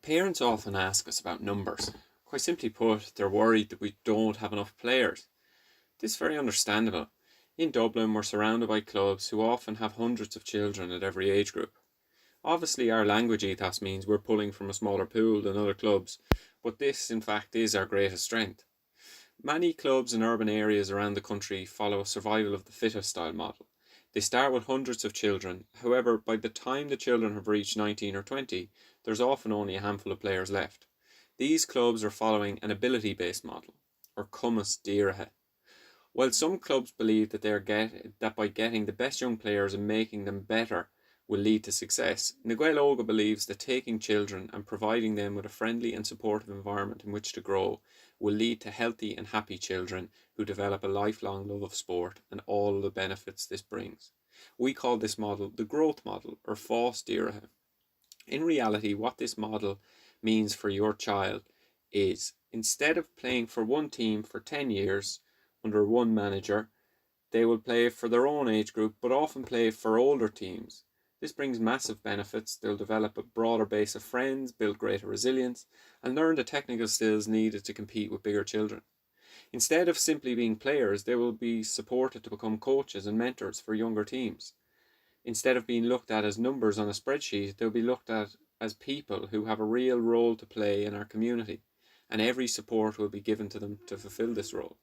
Parents often ask us about numbers. Quite simply put, they're worried that we don't have enough players. This is very understandable. In Dublin, we're surrounded by clubs who often have hundreds of children at every age group. Obviously, our language ethos means we're pulling from a smaller pool than other clubs, but this, in fact, is our greatest strength. Many clubs in urban areas around the country follow a survival of the fittest style model. They start with hundreds of children. However, by the time the children have reached 19 or 20, there's often only a handful of players left. These clubs are following an ability-based model, or Conors Story. While some clubs believe that by getting the best young players and making them better will lead to success, Gaeil Óga believes that taking children and providing them with a friendly and supportive environment in which to grow will lead to healthy and happy children who develop a lifelong love of sport and all the benefits this brings. We call this model the growth model, or fhísean Story. In reality, what this model means for your child is, instead of playing for one team for 10 years under one manager, they will play for their own age group, but often play for older teams. This brings massive benefits. They'll develop a broader base of friends, build greater resilience, and learn the technical skills needed to compete with bigger children. Instead of simply being players, they will be supported to become coaches and mentors for younger teams. Instead of being looked at as numbers on a spreadsheet, they'll be looked at as people who have a real role to play in our community, and every support will be given to them to fulfill this role.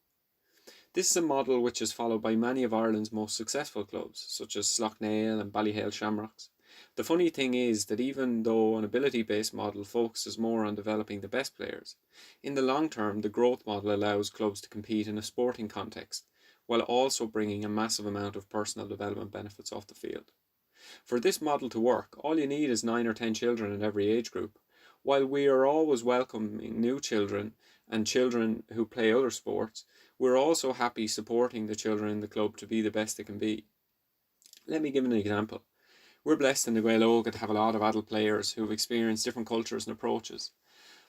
This is a model which is followed by many of Ireland's most successful clubs, such as Slaughtneil and Ballyhale Shamrocks. The funny thing is that even though an ability-based model focuses more on developing the best players, in the long term the growth model allows clubs to compete in a sporting context, while also bringing a massive amount of personal development benefits off the field. For this model to work, all you need is 9 or 10 children in every age group. While we are always welcoming new children and children who play other sports, we're also happy supporting the children in the club to be the best they can be. Let me give an example. We're blessed in the Gaeil Óga to have a lot of adult players who have experienced different cultures and approaches.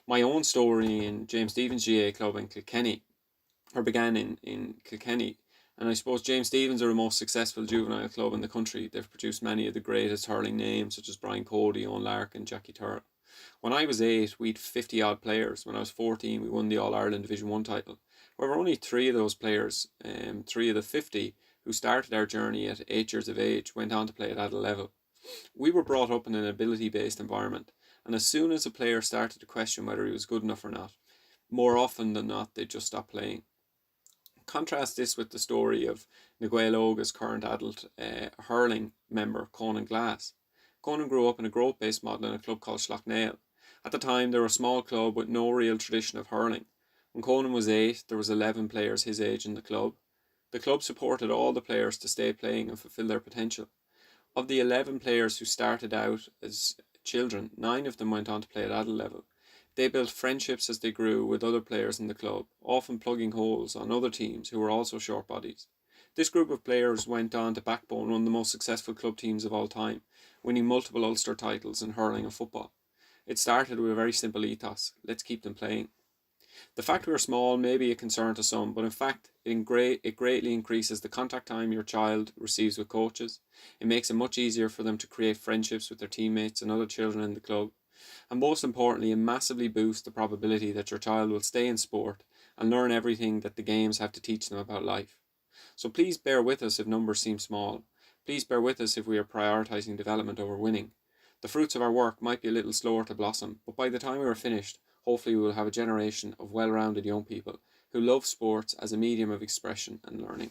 My own story in James Stephens GA Club in Kilkenny, began in Kilkenny, and I suppose James Stephens are the most successful juvenile club in the country. They've produced many of the greatest hurling names such as Brian Cody, Owen Larkin, Jackie Turrell. When I was 8, we'd 50 odd players. When I was 14, we won the All-Ireland Division 1 title. However, only 3 of those players, 3 of the 50 who started our journey at 8 years of age, went on to play at adult level. We were brought up in an ability-based environment, and as soon as a player started to question whether he was good enough or not, more often than not, they just stopped playing. Contrast this with the story of Gaeil Óga's current adult hurling member, Conan Glass. Conan grew up in a growth-based model in a club called Slaughtneil. At the time, they were a small club with no real tradition of hurling. When Conan was 8, there was 11 players his age in the club. The club supported all the players to stay playing and fulfill their potential. Of the 11 players who started out as children, 9 of them went on to play at adult level. They built friendships as they grew with other players in the club, often plugging holes on other teams who were also short bodies. This group of players went on to backbone one of the most successful club teams of all time, winning multiple Ulster titles in hurling and football. It started with a very simple ethos: let's keep them playing. The fact we are small may be a concern to some, but in fact it greatly increases the contact time your child receives with coaches. It makes it much easier for them to create friendships with their teammates and other children in the club. And most importantly, it massively boosts the probability that your child will stay in sport and learn everything that the games have to teach them about life. So please bear with us if numbers seem small. Please bear with us if we are prioritising development over winning. The fruits of our work might be a little slower to blossom, but by the time we are finished, hopefully we will have a generation of well-rounded young people who love sports as a medium of expression and learning.